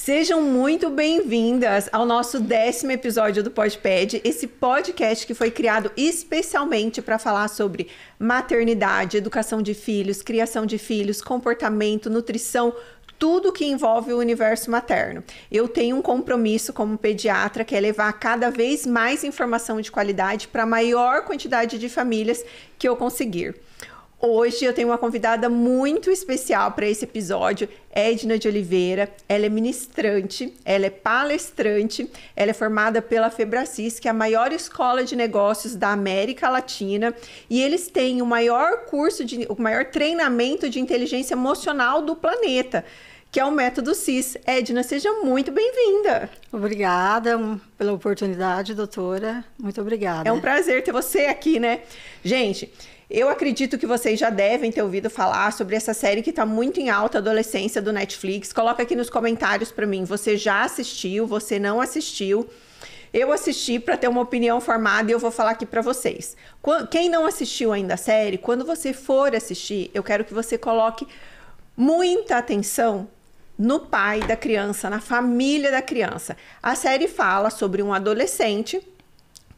Sejam muito bem-vindas ao nosso 10º episódio do PodPed, esse podcast que foi criado especialmente para falar sobre maternidade, educação de filhos, criação de filhos, comportamento, nutrição, tudo que envolve o universo materno. Eu tenho um compromisso como pediatra, que é levar cada vez mais informação de qualidade para a maior quantidade de famílias que eu conseguir. Hoje eu tenho uma convidada muito especial para esse episódio, Edna de Oliveira. Ela é ministrante, ela é palestrante, ela é formada pela Febracis, que é a maior escola de negócios da América Latina, e eles têm o maior o maior treinamento de inteligência emocional do planeta, que é o método CIS. Edna, seja muito bem-vinda. Obrigada pela oportunidade, doutora. Muito obrigada. É um prazer ter você aqui, né? Gente, eu acredito que vocês já devem ter ouvido falar sobre essa série que está muito em alta, Adolescência, do Netflix. Coloca aqui nos comentários para mim, você já assistiu, você não assistiu. Eu assisti para ter uma opinião formada e eu vou falar aqui para vocês. Quem não assistiu ainda a série, quando você for assistir, eu quero que você coloque muita atenção no pai da criança, na família da criança. A série fala sobre um adolescente,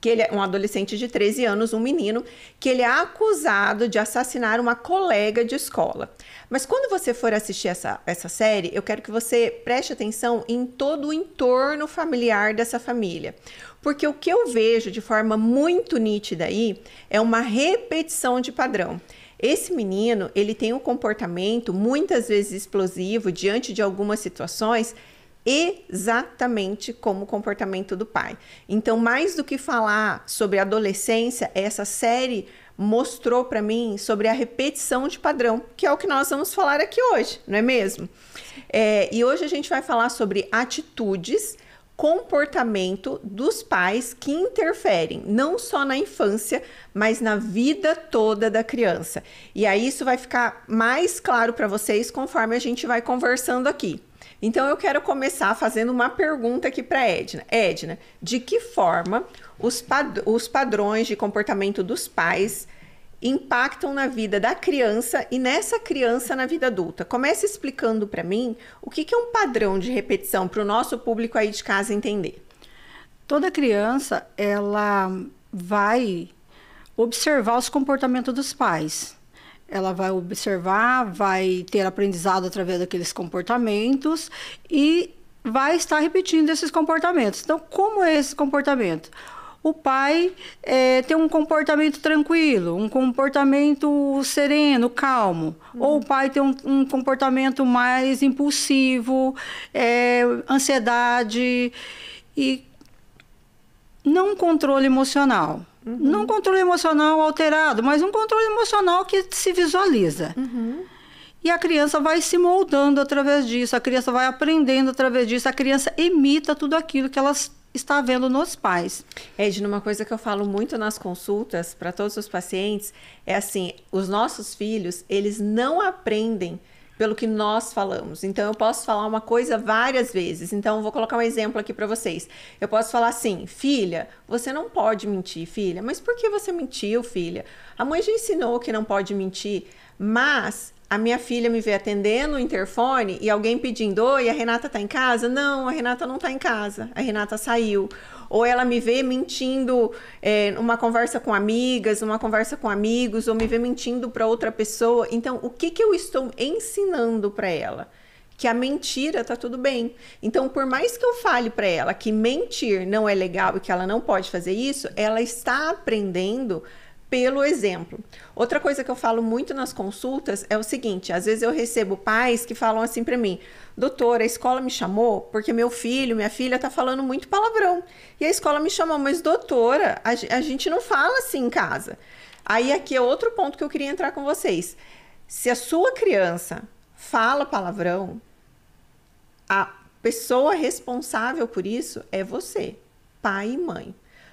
que ele é um adolescente de 13 anos, um menino, que ele é acusado de assassinar uma colega de escola. Mas quando você for assistir essa série, eu quero que você preste atenção em todo o entorno familiar dessa família. Porque o que eu vejo de forma muito nítida aí é uma repetição de padrão. Esse menino, ele tem um comportamento muitas vezes explosivo diante de algumas situações, exatamente como o comportamento do pai. Então, mais do que falar sobre adolescência, essa série mostrou para mim sobre a repetição de padrão, que é o que nós vamos falar aqui hoje, não é mesmo? E hoje a gente vai falar sobre atitudes, comportamento dos pais que interferem não só na infância, mas na vida toda da criança. E aí isso vai ficar mais claro para vocês conforme a gente vai conversando aqui. Então, eu quero começar fazendo uma pergunta aqui para Edna. Edna, de que forma os padrões de comportamento dos pais impactam na vida da criança e nessa criança na vida adulta? Comece explicando para mim o que é um padrão de repetição para o nosso público aí de casa entender. Toda criança, ela vai observar os comportamentos dos pais. Ela vai observar, vai ter aprendizado através daqueles comportamentos e vai estar repetindo esses comportamentos. Então, como é esse comportamento? O pai tem um comportamento tranquilo, um comportamento sereno, calmo. Ou o pai tem um comportamento mais impulsivo, ansiedade e não controle emocional. Não um controle emocional alterado, mas um controle emocional que se visualiza. E a criança vai se moldando através disso, a criança vai aprendendo através disso, a criança imita tudo aquilo que ela está vendo nos pais. Edna, uma coisa que eu falo muito nas consultas para todos os pacientes é assim, os nossos filhos, eles não aprendem pelo que nós falamos. Então, eu posso falar uma coisa várias vezes. Então, eu vou colocar um exemplo aqui para vocês. Eu posso falar assim, filha, você não pode mentir, filha. Mas por que você mentiu, filha? A mãe já ensinou que não pode mentir, mas a minha filha me vê atendendo o interfone e alguém pedindo, oi, a Renata tá em casa? Não, a Renata não tá em casa, a Renata saiu. Ou ela me vê mentindo uma conversa com amigas, uma conversa com amigos, ou me vê mentindo para outra pessoa. Então, o que eu estou ensinando para ela? Que a mentira tá tudo bem. Então, por mais que eu fale para ela que mentir não é legal e que ela não pode fazer isso, ela está aprendendo pelo exemplo. Outra coisa que eu falo muito nas consultas é o seguinte, às vezes eu recebo pais que falam assim para mim, doutora, a escola me chamou porque meu filho, minha filha tá falando muito palavrão. E a escola me chamou, mas doutora, a gente não fala assim em casa. Aí aqui é outro ponto que eu queria entrar com vocês. Se a sua criança fala palavrão, a pessoa responsável por isso é você, pai e mãe.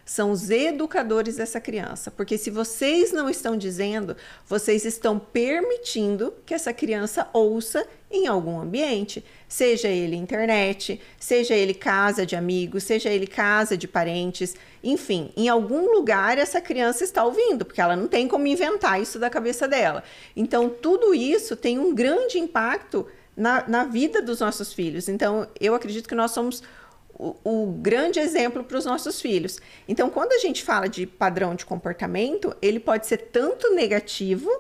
São os educadores dessa criança, porque se vocês não estão dizendo, vocês estão permitindo que essa criança ouça em algum ambiente, seja ele internet, seja ele casa de amigos, seja ele casa de parentes, enfim, em algum lugar essa criança está ouvindo, porque ela não tem como inventar isso da cabeça dela. Então, tudo isso tem um grande impacto na vida dos nossos filhos. Então, eu acredito que nós somos o grande exemplo para os nossos filhos. Então, quando a gente fala de padrão de comportamento, ele pode ser tanto negativo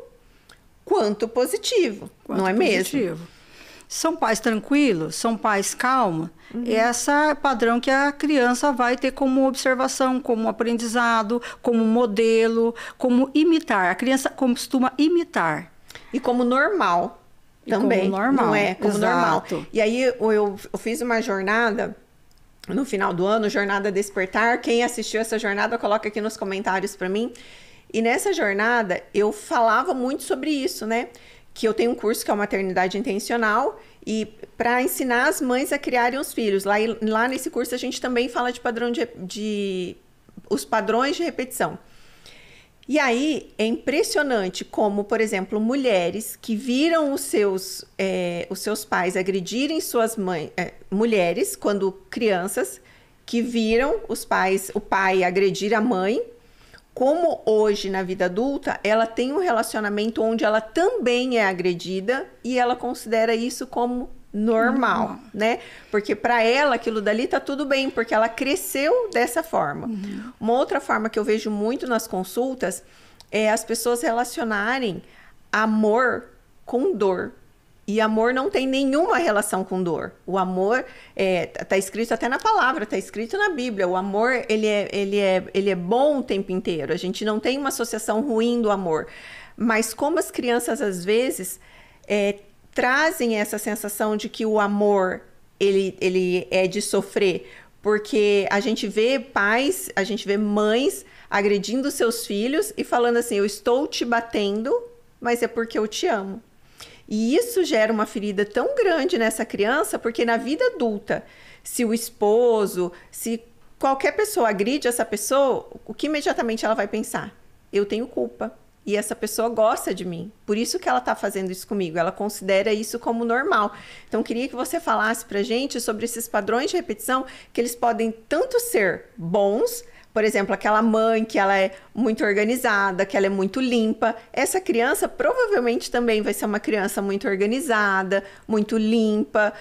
quanto positivo, não é mesmo? São pais tranquilos, são pais calmos. Esse é o padrão que a criança vai ter como observação, como aprendizado, como modelo, como imitar. A criança costuma imitar. E como normal também. Como normal, não é? Como normal. Exato. E aí eu fiz uma jornada no final do ano, Jornada Despertar. Quem assistiu essa jornada, coloca aqui nos comentários para mim. E nessa jornada, eu falava muito sobre isso, né? Que eu tenho um curso que é o Maternidade Intencional, e para ensinar as mães a criarem os filhos. Lá nesse curso, a gente também fala de padrão os padrões de repetição. E aí, é impressionante como, por exemplo, mulheres que viram os seus pais agredirem suas mães, mulheres, quando crianças, que viram o pai agredir a mãe, como hoje, na vida adulta, ela tem um relacionamento onde ela também é agredida e ela considera isso como normal, né? Porque para ela aquilo dali tá tudo bem, porque ela cresceu dessa forma. Uma outra forma que eu vejo muito nas consultas é as pessoas relacionarem amor com dor. E amor não tem nenhuma relação com dor. O amor, tá escrito até na palavra, tá escrito na Bíblia. O amor, ele é bom o tempo inteiro. A gente não tem uma associação ruim do amor. Mas como as crianças, às vezes, trazem essa sensação de que o amor, ele é de sofrer. Porque a gente vê pais, a gente vê mães agredindo seus filhos e falando assim, eu estou te batendo, mas é porque eu te amo. E isso gera uma ferida tão grande nessa criança, porque na vida adulta, se o esposo, se qualquer pessoa agride essa pessoa, o que imediatamente ela vai pensar? Eu tenho culpa. E essa pessoa gosta de mim. Por isso que ela está fazendo isso comigo. Ela considera isso como normal. Então, queria que você falasse pra gente sobre esses padrões de repetição, que eles podem tanto ser bons. Por exemplo, aquela mãe que ela é muito organizada, que ela é muito limpa. Essa criança provavelmente também vai ser uma criança muito organizada, muito limpa.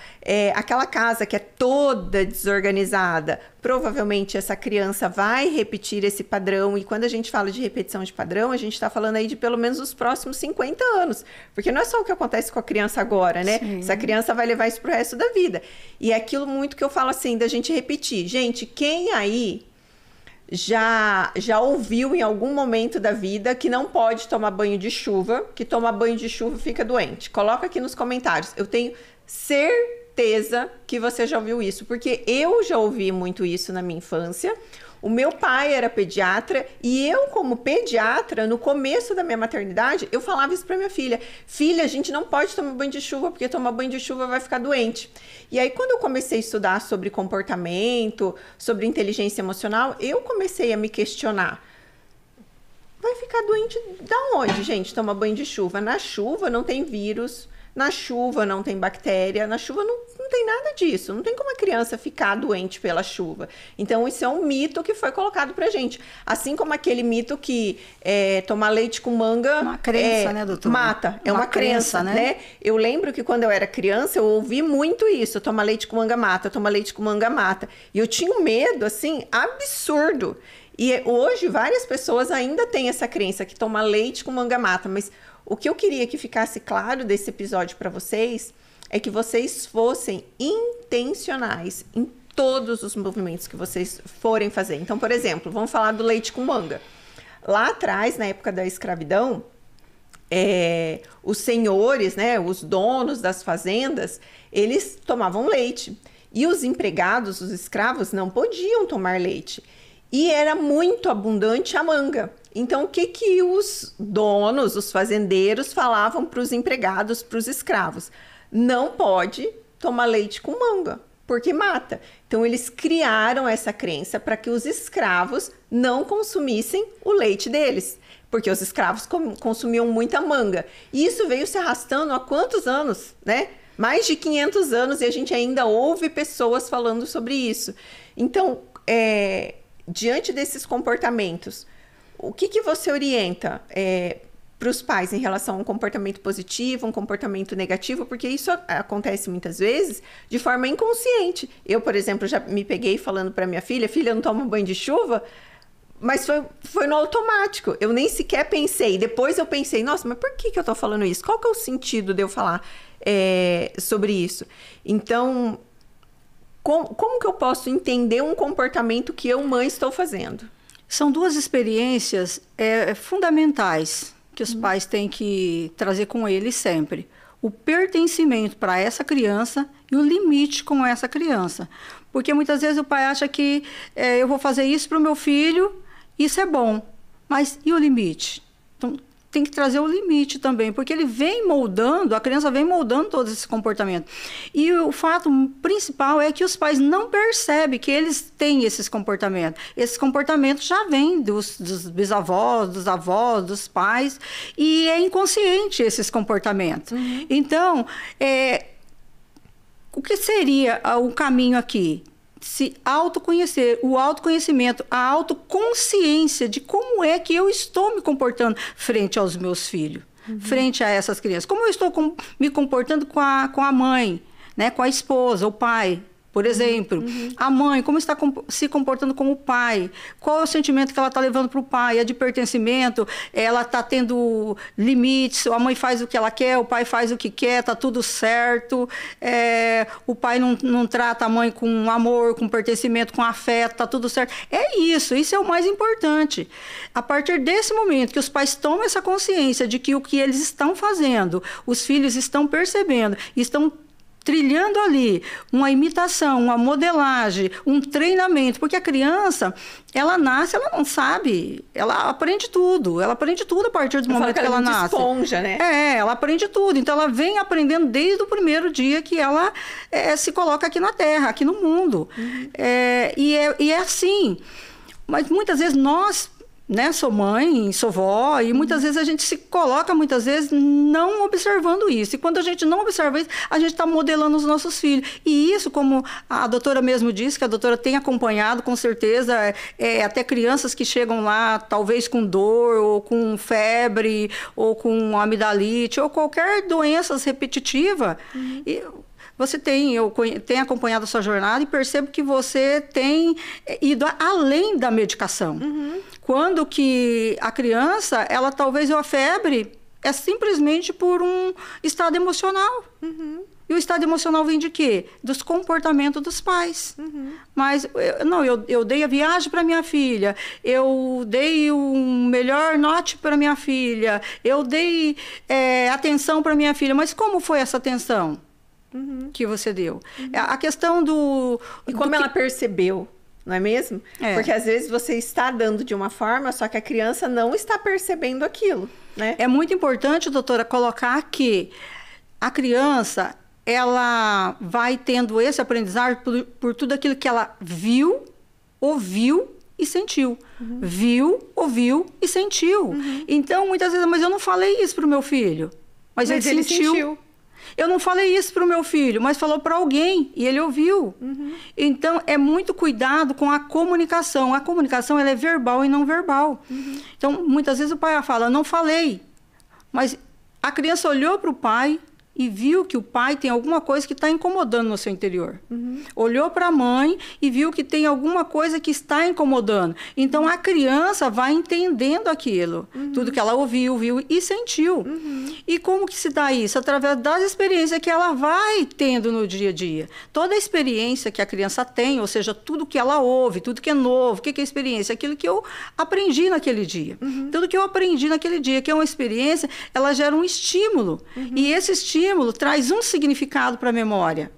Aquela casa que é toda desorganizada, provavelmente essa criança vai repetir esse padrão. E quando a gente fala de repetição de padrão, a gente está falando aí de pelo menos os próximos 50 anos. Porque não é só o que acontece com a criança agora, né? Sim. Essa criança vai levar isso pro resto da vida. E é aquilo muito que eu falo assim, da gente repetir. Gente, quem aí já ouviu em algum momento da vida que não pode tomar banho de chuva, que tomar banho de chuva fica doente? Coloca aqui nos comentários. Eu tenho certeza que você já ouviu isso, porque eu já ouvi muito isso na minha infância. O meu pai era pediatra e eu, como pediatra, no começo da minha maternidade, eu falava isso para minha filha. Filha, a gente não pode tomar banho de chuva, porque tomar banho de chuva vai ficar doente. E aí, quando eu comecei a estudar sobre comportamento, sobre inteligência emocional, eu comecei a me questionar. Vai ficar doente da onde, gente, tomar banho de chuva? Na chuva não tem vírus, na chuva não tem bactéria, na chuva não tem nada disso. Não tem como a criança ficar doente pela chuva. Então, isso é um mito que foi colocado pra gente. Assim como aquele mito que tomar leite com manga... Uma crença, né, doutora? Mata. É uma crença, né? Eu lembro que quando eu era criança, eu ouvi muito isso. Tomar leite com manga mata, tomar leite com manga mata. E eu tinha um medo, assim, absurdo. E hoje, várias pessoas ainda têm essa crença que tomar leite com manga mata. Mas o que eu queria que ficasse claro desse episódio para vocês é que vocês fossem intencionais em todos os movimentos que vocês forem fazer. Então, por exemplo, vamos falar do leite com manga. Lá atrás, na época da escravidão, os senhores, né, os donos das fazendas, eles tomavam leite. E os empregados, os escravos, não podiam tomar leite. E era muito abundante a manga. Então, o que os donos, os fazendeiros, falavam para os empregados, para os escravos? Não pode tomar leite com manga, porque mata. Então, eles criaram essa crença para que os escravos não consumissem o leite deles, porque os escravos consumiam muita manga. E isso veio se arrastando há quantos anos, né? Mais de 500 anos, e a gente ainda ouve pessoas falando sobre isso. Então, diante desses comportamentos, o que você orienta para os pais em relação a um comportamento positivo, um comportamento negativo, porque isso acontece muitas vezes de forma inconsciente. Eu, por exemplo, já me peguei falando para minha filha, filha, não toma banho de chuva, mas foi no automático. Eu nem sequer pensei. Depois eu pensei, nossa, mas por que eu tô falando isso? Qual que é o sentido de eu falar sobre isso? Então, como que eu posso entender um comportamento que eu, mãe, estou fazendo? São duas experiências fundamentais que os pais têm que trazer com eles sempre. O pertencimento para essa criança e o limite com essa criança. Porque muitas vezes o pai acha que eu vou fazer isso para o meu filho, isso é bom. Mas e o limite? Então, tem que trazer o limite também, porque ele vem moldando, a criança vem moldando todo esse comportamento. E o fato principal é que os pais não percebem que eles têm esses comportamentos. Esses comportamentos já vêm dos bisavós, dos avós, dos pais, e é inconsciente esses comportamentos. Uhum. Então, o que seria o caminho aqui? Se autoconhecer, o autoconhecimento, a autoconsciência de como é que eu estou me comportando frente aos meus filhos, frente a essas crianças. Como eu estou me comportando com a mãe, né, com a esposa, o pai, por exemplo. A mãe, como está se comportando como o pai? Qual é o sentimento que ela está levando para o pai? É de pertencimento? Ela está tendo limites? A mãe faz o que ela quer, o pai faz o que quer, está tudo certo. O pai não trata a mãe com amor, com pertencimento, com afeto, está tudo certo. Isso é o mais importante. A partir desse momento que os pais tomam essa consciência de que o que eles estão fazendo, os filhos estão percebendo, estão trilhando ali uma imitação, uma modelagem, um treinamento, porque a criança, ela nasce, ela não sabe, ela aprende tudo a partir do momento que ela nasce. Esponja, né? Ela aprende tudo, então ela vem aprendendo desde o primeiro dia que ela se coloca aqui na Terra, aqui no mundo. E é assim, mas muitas vezes nós, né, sou mãe, sou vó, e muitas vezes a gente se coloca, muitas vezes, não observando isso. E quando a gente não observa isso, a gente está modelando os nossos filhos. E isso, como a doutora mesmo disse, que a doutora tem acompanhado, com certeza, até crianças que chegam lá, talvez com dor, ou com febre, ou com amidalite, ou qualquer doença repetitiva. Eu tenho acompanhado a sua jornada e percebo que você tem ido além da medicação. Quando que a criança, ela talvez a febre é simplesmente por um estado emocional. E o estado emocional vem de quê? Dos comportamentos dos pais. Mas, eu dei a viagem para minha filha, eu dei um melhor note para minha filha, eu dei atenção para minha filha. Mas como foi essa atenção que você deu? A questão do... E como ela percebeu? Não é mesmo? Porque às vezes você está dando de uma forma, só que a criança não está percebendo aquilo, né? É muito importante, doutora, colocar que a criança, ela vai tendo esse aprendizado por tudo aquilo que ela viu, ouviu e sentiu. Viu, ouviu e sentiu. Então, muitas vezes, mas eu não falei isso para o meu filho. Mas ele sentiu. Eu não falei isso para o meu filho, mas falou para alguém e ele ouviu. Então, é muito cuidado com a comunicação. A comunicação, ela é verbal e não verbal. Então, muitas vezes o pai fala, não falei. Mas a criança olhou para o pai e viu que o pai tem alguma coisa que está incomodando no seu interior. Olhou para a mãe e viu que tem alguma coisa que está incomodando. Então, a criança vai entendendo aquilo. Tudo que ela ouviu, viu e sentiu. E como que se dá isso? Através das experiências que ela vai tendo no dia a dia. Toda a experiência que a criança tem, ou seja, tudo que ela ouve, tudo que é novo, o que é experiência? Aquilo que eu aprendi naquele dia. Tudo que eu aprendi naquele dia, que é uma experiência, ela gera um estímulo. E esse estímulo traz um significado para a memória.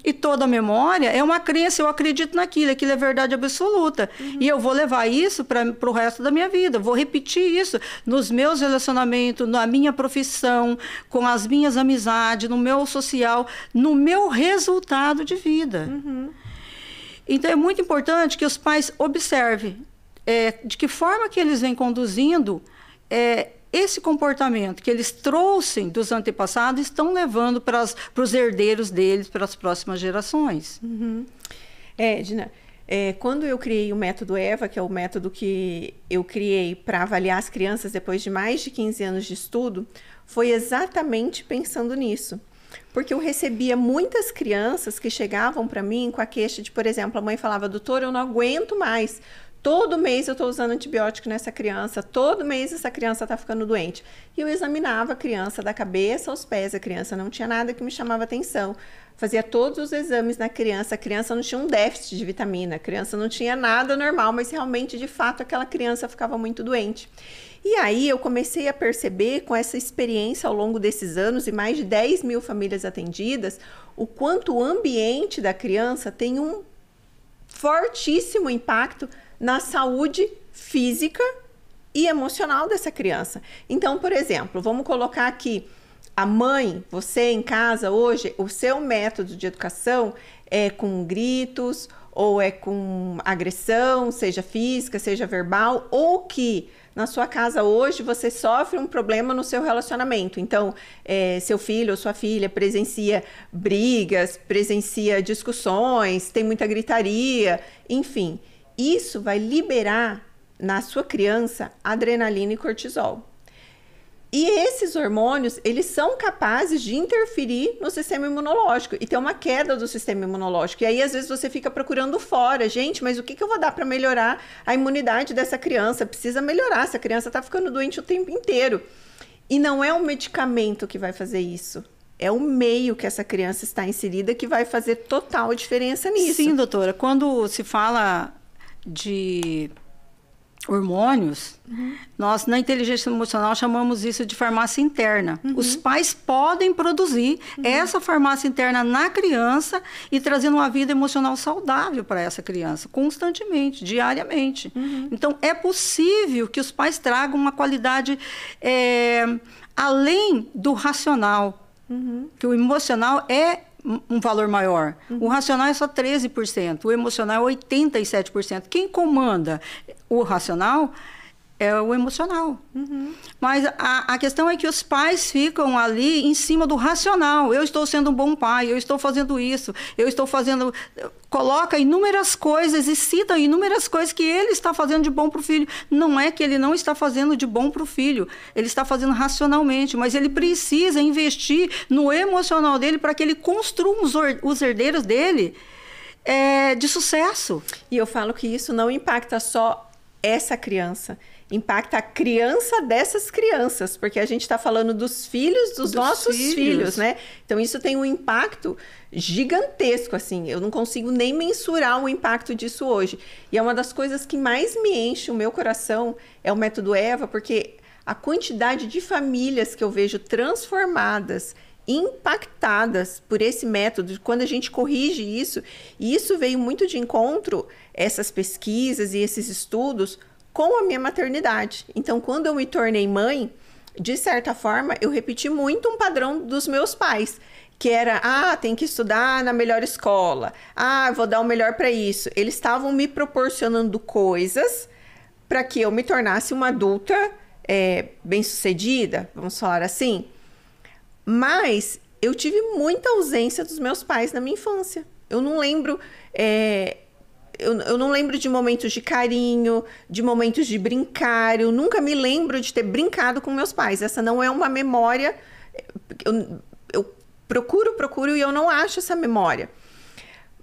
E toda memória é uma crença, eu acredito naquilo, aquilo é verdade absoluta. E eu vou levar isso para o resto da minha vida, vou repetir isso nos meus relacionamentos, na minha profissão, com as minhas amizades, no meu social, no meu resultado de vida. Então é muito importante que os pais observem de que forma que eles vêm conduzindo esse comportamento que eles trouxem dos antepassados, estão levando para os herdeiros deles, para as próximas gerações. Edna, Quando eu criei o método EVA, que é o método que eu criei para avaliar as crianças depois de mais de 15 anos de estudo, foi exatamente pensando nisso. Porque eu recebia muitas crianças que chegavam para mim com a queixa de, por exemplo, a mãe falava, doutora, eu não aguento mais. Todo mês eu estou usando antibiótico nessa criança, todo mês essa criança está ficando doente. E eu examinava a criança da cabeça aos pés, a criança não tinha nada que me chamava atenção. Fazia todos os exames na criança, a criança não tinha um déficit de vitamina, a criança não tinha nada normal, mas realmente, de fato, aquela criança ficava muito doente. E aí eu comecei a perceber, com essa experiência ao longo desses anos e mais de 10 mil famílias atendidas, o quanto o ambiente da criança tem um fortíssimo impacto na saúde física e emocional dessa criança. Então, por exemplo, vamos colocar aqui a mãe, você em casa hoje, o seu método de educação é com gritos ou é com agressão, seja física, seja verbal, ou que na sua casa hoje você sofre um problema no seu relacionamento. Então, seu filho ou sua filha presencia brigas, presencia discussões, tem muita gritaria, enfim. Isso vai liberar na sua criança adrenalina e cortisol. E esses hormônios, eles são capazes de interferir no sistema imunológico e ter uma queda do sistema imunológico. E aí, às vezes, você fica procurando fora. Gente, mas o que eu vou dar para melhorar a imunidade dessa criança? Precisa melhorar, essa criança está ficando doente o tempo inteiro. E não é um medicamento que vai fazer isso. É o meio que essa criança está inserida que vai fazer total diferença nisso. Sim, doutora. Quando se fala de hormônios, nós na inteligência emocional chamamos isso de farmácia interna. Os pais podem produzir essa farmácia interna na criança e trazendo uma vida emocional saudável para essa criança, constantemente, diariamente. Então, é possível que os pais tragam uma qualidade além do racional, que o emocional é um valor maior. O racional é só 13%, o emocional é 87%. Quem comanda o racional é o emocional. Mas a questão é que os pais ficam ali em cima do racional. Eu estou sendo um bom pai, eu estou fazendo isso, eu estou fazendo... Coloca inúmeras coisas e cita inúmeras coisas que ele está fazendo de bom para o filho. Não é que ele não está fazendo de bom para o filho, ele está fazendo racionalmente, mas ele precisa investir no emocional dele para que ele construa os herdeiros dele de sucesso. E eu falo que isso não impacta só essa criança, impacta a criança dessas crianças, porque a gente está falando dos filhos dos nossos filhos, né? Então, isso tem um impacto gigantesco, assim. Eu não consigo nem mensurar o impacto disso hoje. E é uma das coisas que mais me enche o meu coração, é o método EVA, porque a quantidade de famílias que eu vejo transformadas, impactadas por esse método, quando a gente corrige isso, e isso veio muito de encontro, essas pesquisas e esses estudos, com a minha maternidade. Então, quando eu me tornei mãe, de certa forma, eu repeti muito um padrão dos meus pais, que era, tem que estudar na melhor escola, vou dar o melhor para isso. Eles estavam me proporcionando coisas para que eu me tornasse uma adulta bem-sucedida, vamos falar assim. Mas eu tive muita ausência dos meus pais na minha infância. Eu não lembro... Eu não lembro de momentos de carinho, de momentos de brincar. Eu nunca me lembro de ter brincado com meus pais. Essa não é uma memória. Eu procuro e eu não acho essa memória.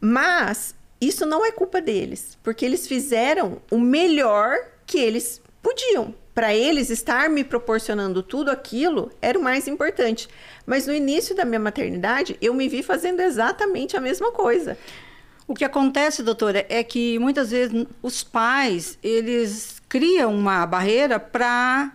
Mas isso não é culpa deles, porque eles fizeram o melhor que eles podiam. Para eles, estar me proporcionando tudo aquilo era o mais importante. Mas no início da minha maternidade, eu me vi fazendo exatamente a mesma coisa. O que acontece, doutora, é que muitas vezes os pais, eles criam uma barreira para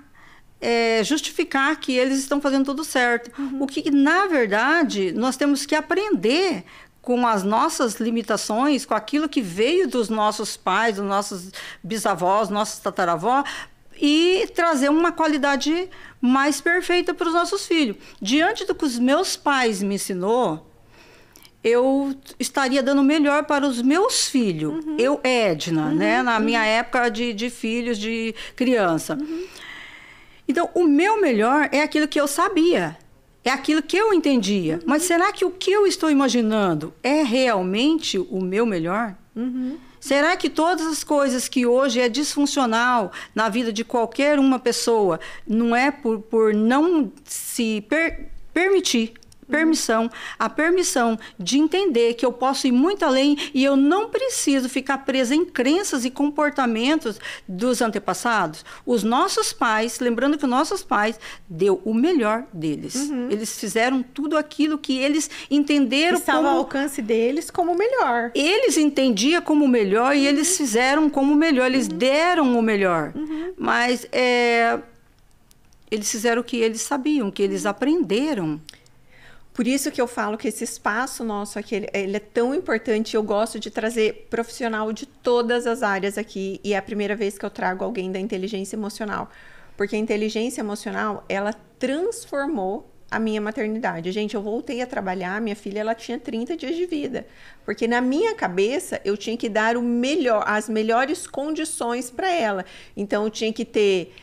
justificar que eles estão fazendo tudo certo. O que, na verdade, nós temos que aprender com as nossas limitações, com aquilo que veio dos nossos pais, dos nossos bisavós, nossos tataravós, e trazer uma qualidade mais perfeita para os nossos filhos. Diante do que os meus pais me ensinou, eu estaria dando o melhor para os meus filhos. Eu, Edna, né? Na minha época de filhos, de criança. Então, o meu melhor é aquilo que eu sabia. É aquilo que eu entendia. Mas será que o que eu estou imaginando é realmente o meu melhor? Será que todas as coisas que hoje é disfuncional na vida de qualquer uma pessoa não é por não se permitir? A permissão de entender que eu posso ir muito além e eu não preciso ficar presa em crenças e comportamentos dos antepassados. Os nossos pais, lembrando que os nossos pais deu o melhor deles. Eles fizeram tudo aquilo que eles entenderam estava ao alcance deles como o melhor. Eles entendiam como o melhor e eles fizeram como o melhor, eles deram o melhor. Mas eles fizeram o que eles sabiam, o que eles aprenderam. Por isso que eu falo que esse espaço nosso aqui, ele é tão importante. Eu gosto de trazer profissional de todas as áreas aqui. E é a primeira vez que eu trago alguém da inteligência emocional. Porque a inteligência emocional, ela transformou a minha maternidade. Gente, eu voltei a trabalhar, minha filha, ela tinha 30 dias de vida. Porque na minha cabeça, eu tinha que dar o melhor, as melhores condições para ela. Então, eu tinha que ter...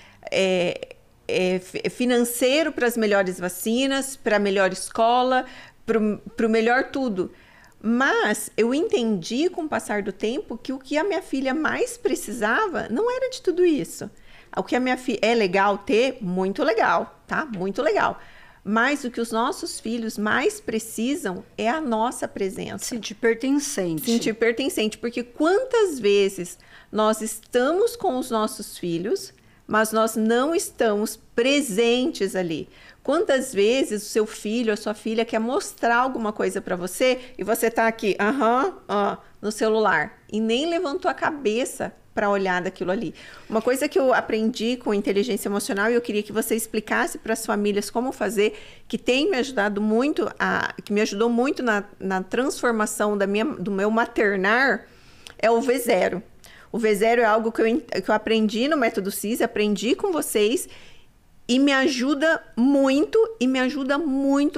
financeiro para as melhores vacinas, para a melhor escola, para o melhor tudo. Mas eu entendi com o passar do tempo que o que a minha filha mais precisava não era de tudo isso. O que a minha filha é legal ter, muito legal, tá? Muito legal. Mas o que os nossos filhos mais precisam é a nossa presença. Sentir pertencente. Sentir pertencente, porque quantas vezes nós estamos com os nossos filhos, mas nós não estamos presentes ali. Quantas vezes o seu filho ou a sua filha quer mostrar alguma coisa para você e você está aqui, no celular, e nem levantou a cabeça para olhar daquilo ali. Uma coisa que eu aprendi com inteligência emocional, e eu queria que você explicasse para as famílias como fazer, que tem me ajudado muito, que me ajudou muito na transformação do meu maternar, é o V0. O V0 é algo que eu aprendi no Método CIS, aprendi com vocês e me ajuda muito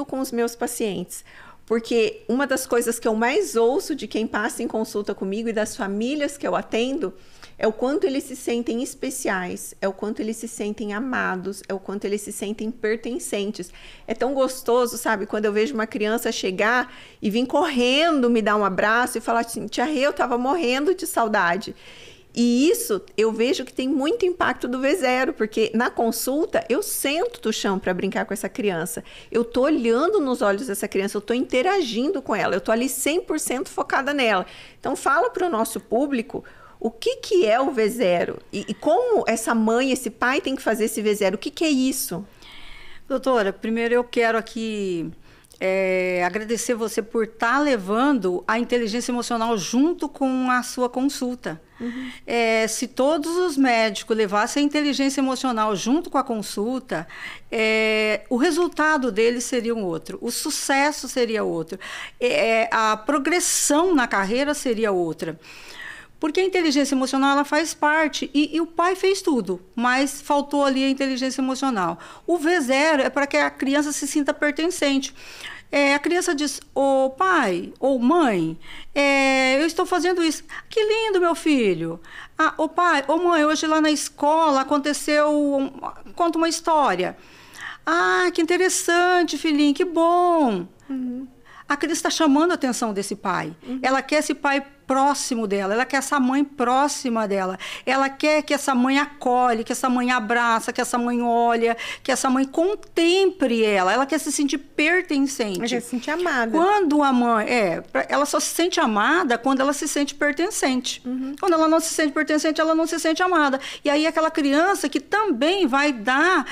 com os meus pacientes. Porque uma das coisas que eu mais ouço de quem passa em consulta comigo e das famílias que eu atendo é o quanto eles se sentem especiais, é o quanto eles se sentem amados, é o quanto eles se sentem pertencentes. É tão gostoso, sabe, quando eu vejo uma criança chegar e vir correndo me dar um abraço e falar assim, tia Rê, eu tava morrendo de saudade. E isso eu vejo que tem muito impacto do V0, porque na consulta eu sento do chão para brincar com essa criança. Eu tô olhando nos olhos dessa criança, eu tô interagindo com ela, eu tô ali 100% focada nela. Então fala para o nosso público o que é o V0 e como essa mãe, esse pai tem que fazer esse V0. O que é isso? Doutora, primeiro eu quero aqui agradecer você por estar levando a inteligência emocional junto com a sua consulta. Se todos os médicos levassem a inteligência emocional junto com a consulta, o resultado deles seria um outro, o sucesso seria outro, a progressão na carreira seria outra. Porque a inteligência emocional ela faz parte, e o pai fez tudo, mas faltou ali a inteligência emocional. O V0 é para que a criança se sinta pertencente. A criança diz, ô pai, ou mãe, eu estou fazendo isso. Que lindo, meu filho. Ô pai, ô mãe, hoje lá na escola aconteceu, conta uma história. Que interessante, filhinho, que bom. A criança está chamando a atenção desse pai. Ela quer esse pai próximo dela, ela quer essa mãe próxima dela. Ela quer que essa mãe acolhe, que essa mãe abraça, que essa mãe olha, que essa mãe contemple ela. Ela quer se sentir pertencente. Ela quer se sentir amada. Quando a mãe... ela só se sente amada quando ela se sente pertencente. Quando ela não se sente pertencente, ela não se sente amada. E aí aquela criança que também vai dar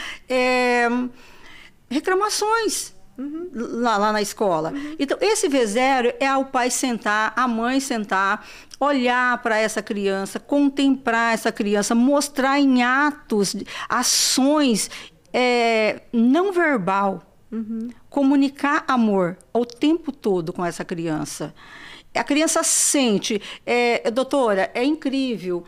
reclamações. Lá na escola. Então, esse V0 é o pai sentar, a mãe sentar, olhar para essa criança, contemplar essa criança, mostrar em atos, ações não verbal, comunicar amor o tempo todo com essa criança. A criança sente, doutora, é incrível.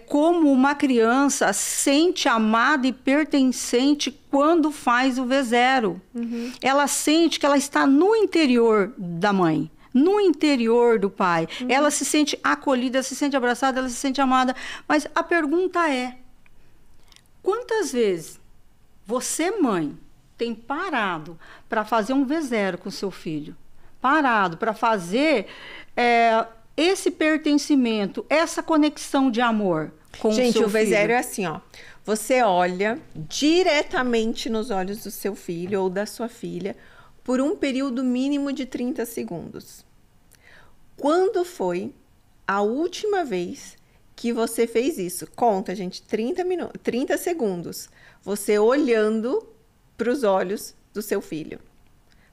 Como uma criança sente amada e pertencente quando faz o V0. Ela sente que ela está no interior da mãe, no interior do pai. Ela se sente acolhida, se sente abraçada, ela se sente amada. Mas a pergunta é, quantas vezes você, mãe, tem parado para fazer um V0 com seu filho, parado para fazer esse pertencimento, essa conexão de amor com o seu filho. Gente, o V0 é assim, ó. Você olha diretamente nos olhos do seu filho ou da sua filha por um período mínimo de 30 segundos. Quando foi a última vez que você fez isso? Conta, gente, 30 segundos. Você olhando para os olhos do seu filho.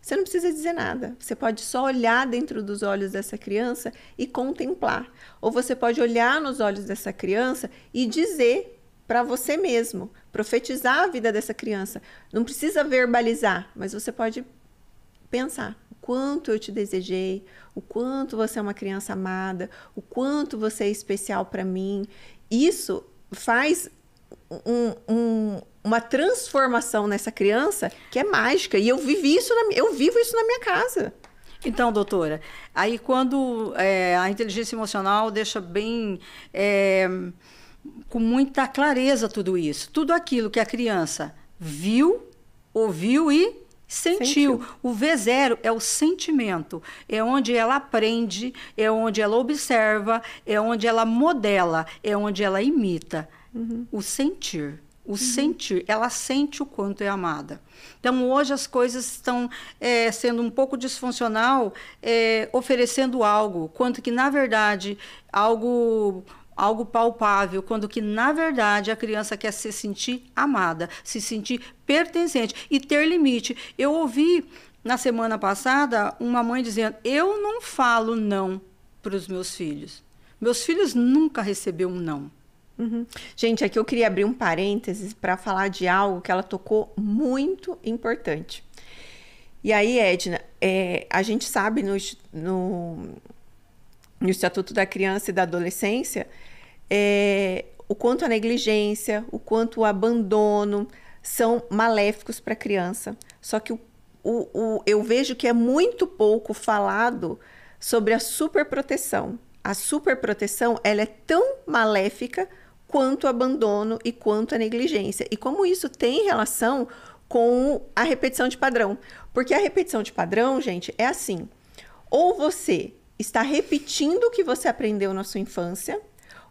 Você não precisa dizer nada. Você pode só olhar dentro dos olhos dessa criança e contemplar. Ou você pode olhar nos olhos dessa criança e dizer para você mesmo, profetizar a vida dessa criança. Não precisa verbalizar, mas você pode pensar o quanto eu te desejei, o quanto você é uma criança amada, o quanto você é especial para mim. Isso faz uma transformação nessa criança que é mágica. E eu vivo isso na minha casa. Então, doutora, aí quando a inteligência emocional deixa bem... com muita clareza tudo isso. Tudo aquilo que a criança viu, ouviu e sentiu. O V0 é o sentimento. É onde ela aprende, é onde ela observa, é onde ela modela, é onde ela imita. O sentir. O sentir. Ela sente o quanto é amada. Então, hoje as coisas estão sendo um pouco disfuncional, oferecendo algo, quanto que, na verdade, algo palpável, quando que, na verdade, a criança quer se sentir amada, se sentir pertencente e ter limite. Eu ouvi, na semana passada, uma mãe dizendo, eu não falo não para os meus filhos. Meus filhos nunca receberam um não. Gente, aqui eu queria abrir um parênteses para falar de algo que ela tocou muito importante. E aí, Edna, a gente sabe no Estatuto da Criança e da Adolescência, o quanto a negligência, o quanto o abandono são maléficos para a criança. Só que eu vejo que é muito pouco falado sobre a superproteção. A superproteção, ela é tão maléfica quanto o abandono e quanto a negligência. E como isso tem relação com a repetição de padrão. Porque a repetição de padrão, gente, é assim. Ou você está repetindo o que você aprendeu na sua infância,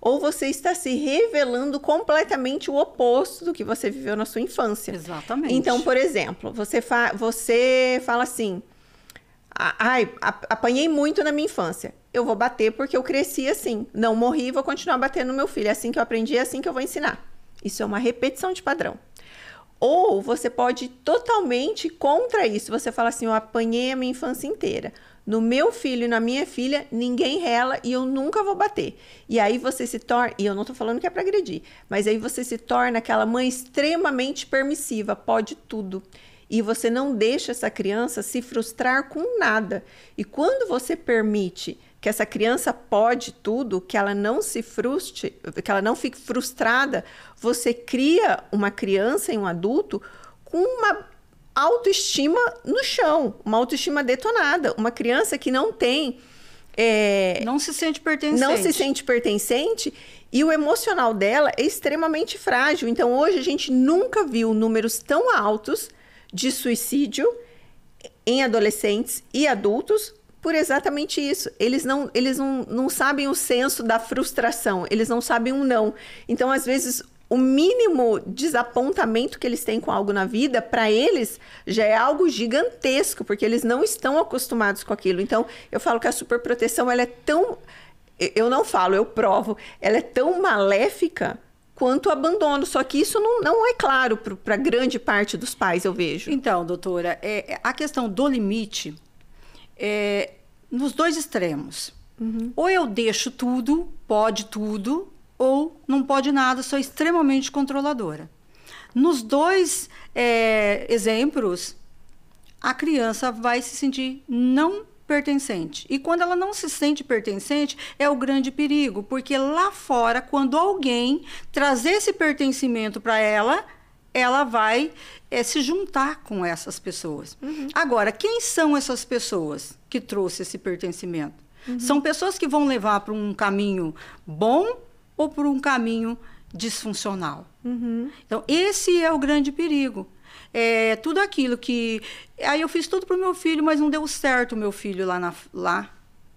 ou você está se revelando completamente o oposto do que você viveu na sua infância. Exatamente. Então, por exemplo, você fala assim, apanhei muito na minha infância. Eu vou bater porque eu cresci assim. Não morri, vou continuar batendo no meu filho. É assim que eu aprendi, é assim que eu vou ensinar. Isso é uma repetição de padrão. Ou você pode ir totalmente contra isso. Você fala assim, eu apanhei a minha infância inteira. No meu filho e na minha filha, ninguém rela e eu nunca vou bater. E aí você se torna... E eu não tô falando que é para agredir. Mas aí você se torna aquela mãe extremamente permissiva. Pode tudo. E você não deixa essa criança se frustrar com nada. E quando você permite que essa criança pode tudo, que ela não se frustre, que ela não fique frustrada, você cria uma criança e um adulto com uma autoestima no chão, uma autoestima detonada. Uma criança que não tem... não se sente pertencente. Não se sente pertencente e o emocional dela é extremamente frágil. Então, hoje a gente nunca viu números tão altos de suicídio em adolescentes e adultos por exatamente isso. Eles não sabem o senso da frustração, eles não sabem um não. Então, às vezes, o mínimo desapontamento que eles têm com algo na vida, para eles, já é algo gigantesco, porque eles não estão acostumados com aquilo. Então, eu falo que a superproteção, ela é tão... Eu não falo, eu provo. Ela é tão maléfica quanto o abandono. Só que isso não é claro para grande parte dos pais, eu vejo. Então, doutora, a questão do limite... nos dois extremos. Ou eu deixo tudo, pode tudo, ou não pode nada, sou extremamente controladora. Nos dois exemplos, a criança vai se sentir não pertencente. E quando ela não se sente pertencente, é o grande perigo, porque lá fora, quando alguém trazer esse pertencimento para ela, ela vai se juntar com essas pessoas. Agora, quem são essas pessoas que trouxeram esse pertencimento? São pessoas que vão levar para um caminho bom ou por um caminho disfuncional. Então, esse é o grande perigo. tudo aquilo que... Aí eu fiz tudo para o meu filho, mas não deu certo o meu filho lá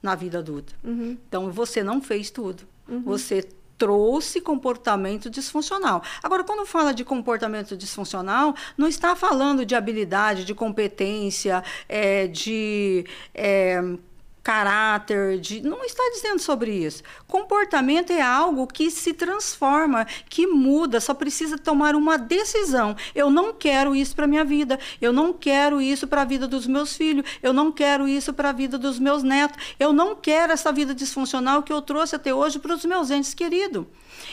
na vida adulta. Então, você não fez tudo. Você trouxe comportamento disfuncional. Agora, quando fala de comportamento disfuncional, não está falando de habilidade, de competência, de caráter, não está dizendo sobre isso. Comportamento é algo que se transforma, que muda, só precisa tomar uma decisão. Eu não quero isso para a minha vida, eu não quero isso para a vida dos meus filhos, eu não quero isso para a vida dos meus netos, eu não quero essa vida disfuncional que eu trouxe até hoje para os meus entes queridos.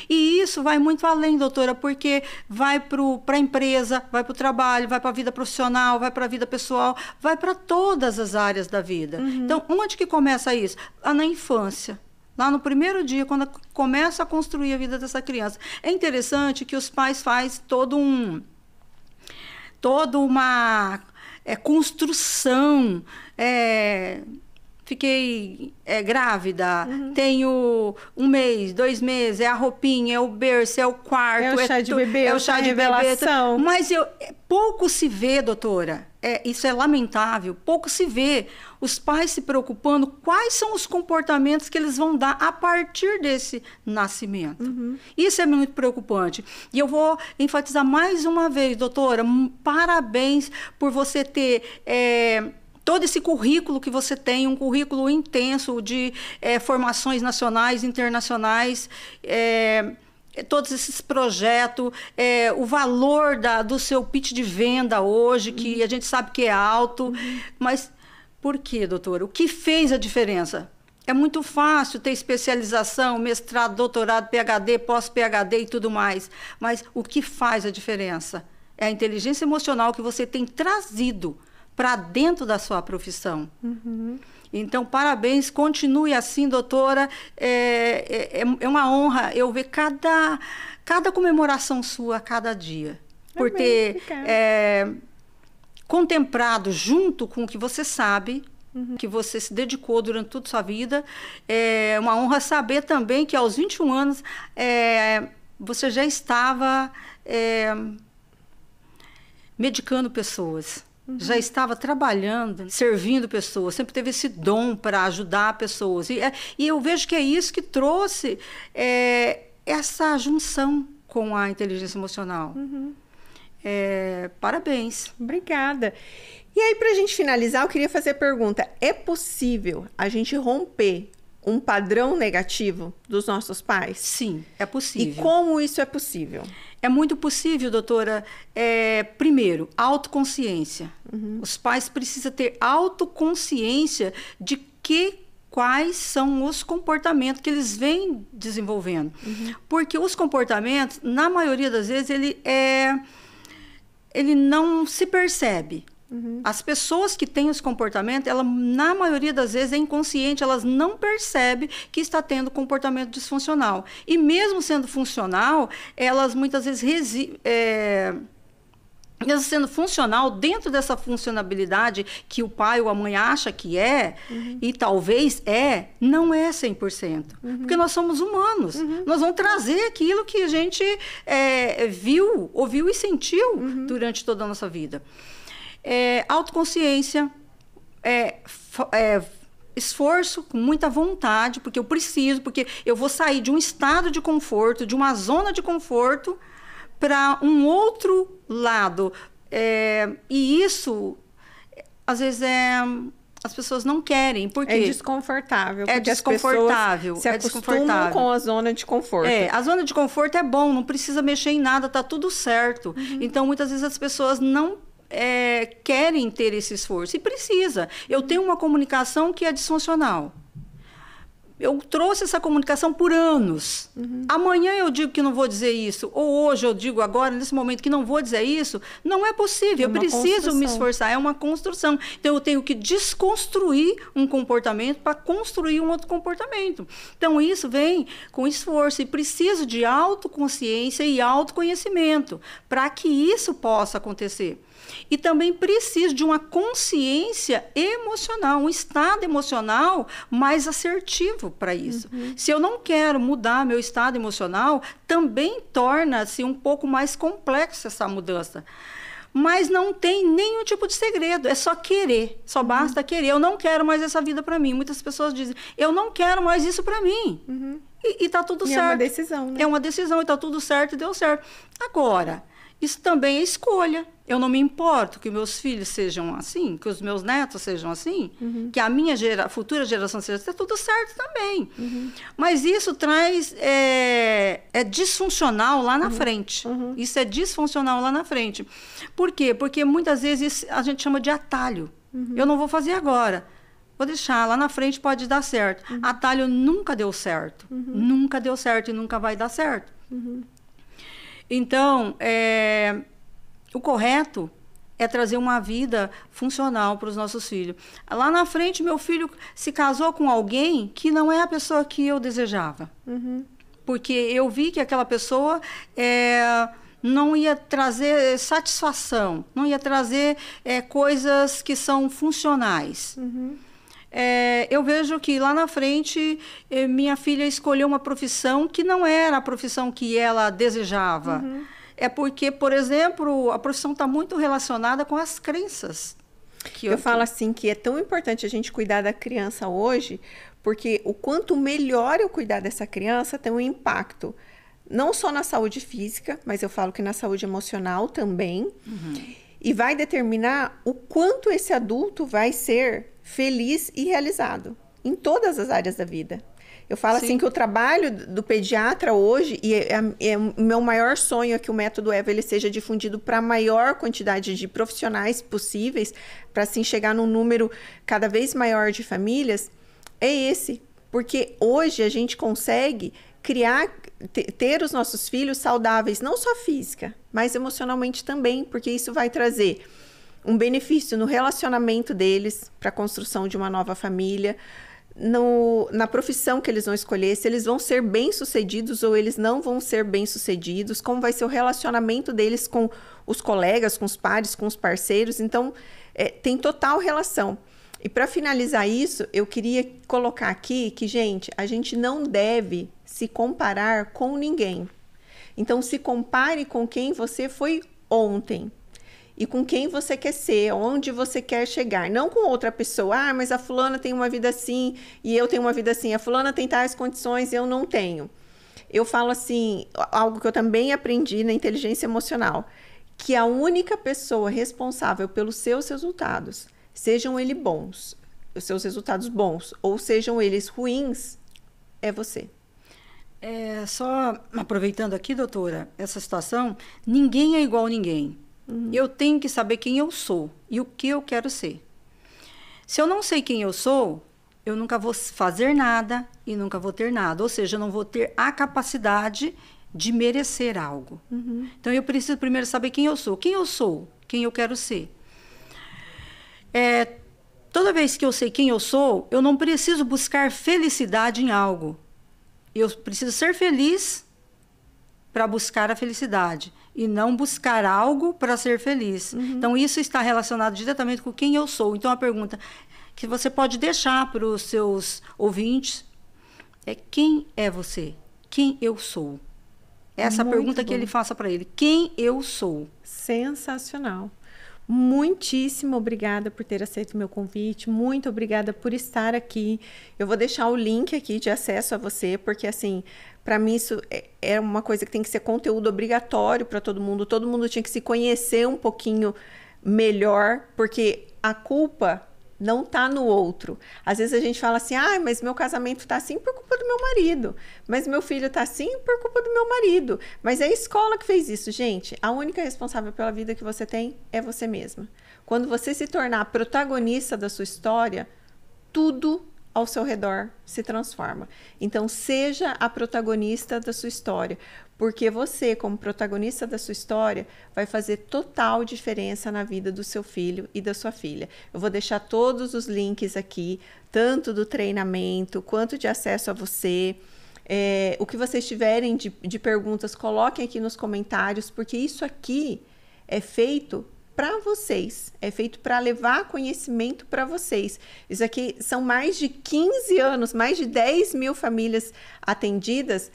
E isso vai muito além, doutora, porque vai para a empresa, vai para o trabalho, vai para a vida profissional, vai para a vida pessoal, vai para todas as áreas da vida. Então, onde que começa isso? Lá na infância. Lá no primeiro dia, quando começa a construir a vida dessa criança. É interessante que os pais fazem toda uma construção. Fiquei grávida, tenho 1 mês, 2 meses, é a roupinha, é o berço, é o quarto. É o chá de bebê, é o chá de revelação. Bebê. Mas pouco se vê, doutora, isso é lamentável, pouco se vê os pais se preocupando quais são os comportamentos que eles vão dar a partir desse nascimento. Isso é muito preocupante. E eu vou enfatizar mais uma vez, doutora, parabéns por você ter... todo esse currículo que você tem, um currículo intenso de formações nacionais, internacionais, todos esses projetos, o valor do seu pitch de venda hoje, que a gente sabe que é alto. Mas por quê, doutora? O que fez a diferença? É muito fácil ter especialização, mestrado, doutorado, PhD, pós-PhD e tudo mais. Mas o que faz a diferença? É a inteligência emocional que você tem trazido para dentro da sua profissão. Então, parabéns, continue assim, doutora. É uma honra eu ver cada comemoração sua a cada dia. Por ter contemplado junto com o que você sabe, que você se dedicou durante toda a sua vida. É uma honra saber também que aos 21 anos você já estava medicando pessoas. Já estava trabalhando, servindo pessoas, sempre teve esse dom para ajudar pessoas. E eu vejo que é isso que trouxe essa junção com a inteligência emocional. Parabéns. Obrigada. E aí, para a gente finalizar, eu queria fazer a pergunta: é possível a gente romper um padrão negativo dos nossos pais? Sim, é possível. E como isso é possível? É muito possível, doutora. Primeiro, autoconsciência. Os pais precisam ter autoconsciência de quais são os comportamentos que eles vêm desenvolvendo. Porque os comportamentos, na maioria das vezes, ele não se percebe. As pessoas que têm esse comportamento, na maioria das vezes é inconsciente, elas não percebem que está tendo comportamento disfuncional. E mesmo sendo funcional, elas muitas vezes mesmo sendo funcional, dentro dessa funcionabilidade que o pai ou a mãe acha que e talvez não é 100%. Porque nós somos humanos. Nós vamos trazer aquilo que a gente viu, ouviu e sentiu durante toda a nossa vida. Autoconsciência, esforço com muita vontade, porque eu preciso, porque eu vou sair de um estado de conforto, de uma zona de conforto, para um outro lado. E isso, às vezes, as pessoas não querem. Porque é desconfortável. É desconfortável. Se acostumam com a zona de conforto. A zona de conforto é bom, não precisa mexer em nada, tá tudo certo. Então, muitas vezes as pessoas não querem ter esse esforço. E precisa. Eu tenho uma comunicação que é disfuncional. Eu trouxe essa comunicação por anos. Amanhã eu digo que não vou dizer isso, ou hoje eu digo agora, nesse momento, que não vou dizer isso. Não é possível. Eu preciso me esforçar. É uma construção. Então, eu tenho que desconstruir um comportamento para construir um outro comportamento. Então, isso vem com esforço. E preciso de autoconsciência e autoconhecimento para que isso possa acontecer. E também preciso de uma consciência emocional, um estado emocional mais assertivo para isso. Se eu não quero mudar meu estado emocional, também torna-se um pouco mais complexa essa mudança. mas não tem nenhum tipo de segredo, é só querer, só basta querer. Eu não quero mais essa vida para mim. Muitas pessoas dizem, eu não quero mais isso para mim. E tá tudo certo. É uma decisão, né? É uma decisão e tá tudo certo e deu certo. Agora, isso também é escolha. Eu não me importo que meus filhos sejam assim, que os meus netos sejam assim, que a minha futura geração seja assim, tá tudo certo também. Mas isso traz... É disfuncional lá na frente. Isso é disfuncional lá na frente. Por quê? Porque muitas vezes a gente chama de atalho. Eu não vou fazer agora. Vou deixar, lá na frente pode dar certo. Atalho nunca deu certo. Nunca deu certo e nunca vai dar certo. Então, o correto é trazer uma vida funcional para os nossos filhos. Lá na frente, meu filho se casou com alguém que não é a pessoa que eu desejava. Porque eu vi que aquela pessoa não ia trazer satisfação, não ia trazer coisas que são funcionais. Eu vejo que lá na frente minha filha escolheu uma profissão que não era a profissão que ela desejava. É porque, por exemplo, a profissão está muito relacionada com as crenças. Eu falo assim que é tão importante a gente cuidar da criança hoje, porque o quanto melhor eu cuidar dessa criança tem um impacto não só na saúde física, mas eu falo que na saúde emocional também. E vai determinar o quanto esse adulto vai ser feliz e realizado em todas as áreas da vida. Eu falo assim que o trabalho do pediatra hoje, e o meu maior sonho é que o método EVA ele seja difundido para a maior quantidade de profissionais possíveis, para assim chegar num número cada vez maior de famílias, é esse. Porque hoje a gente consegue ter os nossos filhos saudáveis, não só física, mas emocionalmente também, porque isso vai trazer um benefício no relacionamento deles para a construção de uma nova família, na profissão que eles vão escolher, se eles vão ser bem-sucedidos ou eles não vão ser bem-sucedidos, como vai ser o relacionamento deles com os colegas, com os pares, com os parceiros. Então, tem total relação. E para finalizar isso, eu queria colocar aqui que, gente, a gente não deve se comparar com ninguém. Então, se compare com quem você foi ontem. E com quem você quer ser, onde você quer chegar. Não com outra pessoa. Ah, mas a fulana tem uma vida assim e eu tenho uma vida assim. A fulana tem tais condições e eu não tenho. Eu falo assim, algo que eu também aprendi na inteligência emocional, que a única pessoa responsável pelos seus resultados, sejam eles bons, os seus resultados bons, ou sejam eles ruins, é você. Só aproveitando aqui, doutora, essa situação, ninguém é igual a ninguém. Eu tenho que saber quem eu sou e o que eu quero ser. Se eu não sei quem eu sou, eu nunca vou fazer nada e nunca vou ter nada. Ou seja, eu não vou ter a capacidade de merecer algo. Então, eu preciso primeiro saber quem eu sou, quem eu quero ser. Toda vez que eu sei quem eu sou, eu não preciso buscar felicidade em algo. Eu preciso ser feliz para buscar a felicidade e não buscar algo para ser feliz. Então, isso está relacionado diretamente com quem eu sou. Então, a pergunta que você pode deixar para os seus ouvintes é: quem é você? Quem eu sou? Essa é a pergunta que ele faça para ele. Quem eu sou? Sensacional. Muitíssimo obrigada por ter aceito o meu convite, muito obrigada por estar aqui. Eu vou deixar o link aqui de acesso a você, porque assim, para mim isso é uma coisa que tem que ser conteúdo obrigatório para todo mundo tinha que se conhecer um pouquinho melhor, porque a culpa não tá no outro. Às vezes a gente fala assim, mas meu casamento tá assim por culpa do meu marido, mas meu filho tá assim por culpa do meu marido, mas é a escola que fez isso. Gente, a única responsável pela vida que você tem é você mesma. Quando você se tornar protagonista da sua história, tudo ao seu redor se transforma. Então, seja a protagonista da sua história, porque você, como protagonista da sua história, vai fazer total diferença na vida do seu filho e da sua filha. Eu vou deixar todos os links aqui, tanto do treinamento, quanto de acesso a você. O que vocês tiverem de perguntas, coloquem aqui nos comentários, porque isso aqui é feito para vocês, é feito para levar conhecimento para vocês. Isso aqui são mais de 15 anos, mais de 10 mil famílias atendidas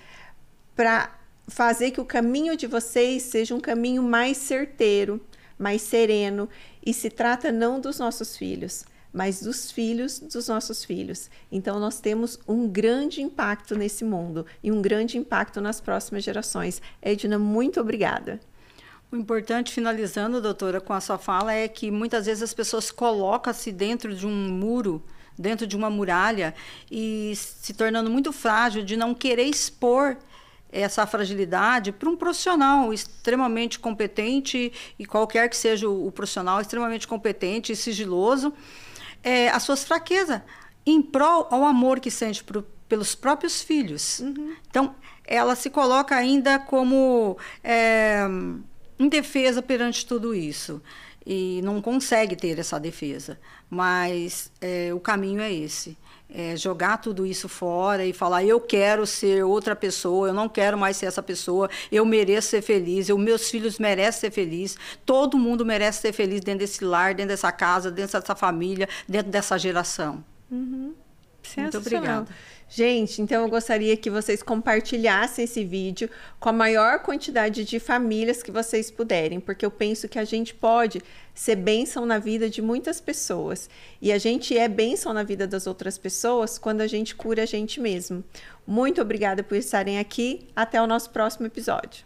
para fazer que o caminho de vocês seja um caminho mais certeiro, mais sereno, e se trata não dos nossos filhos, mas dos filhos dos nossos filhos. Então, nós temos um grande impacto nesse mundo e um grande impacto nas próximas gerações. Edna, muito obrigada. O importante, finalizando, doutora, com a sua fala, é que muitas vezes as pessoas colocam-se dentro de um muro, dentro de uma muralha, e se tornando muito frágil, de não querer expor essa fragilidade para um profissional extremamente competente, e qualquer que seja o profissional, extremamente competente e sigiloso, as suas fraquezas, em prol ao amor que sente pelos próprios filhos. Então, ela se coloca ainda como indefesa perante tudo isso. E não consegue ter essa defesa. Mas o caminho é esse. Jogar tudo isso fora e falar, eu quero ser outra pessoa, eu não quero mais ser essa pessoa, eu mereço ser feliz, meus filhos merecem ser felizes, todo mundo merece ser feliz dentro desse lar, dentro dessa casa, dentro dessa família, dentro dessa geração. Muito obrigada. Gente, então eu gostaria que vocês compartilhassem esse vídeo com a maior quantidade de famílias que vocês puderem, porque eu penso que a gente pode ser bênção na vida de muitas pessoas. E a gente é bênção na vida das outras pessoas quando a gente cura a gente mesmo. Muito obrigada por estarem aqui. Até o nosso próximo episódio.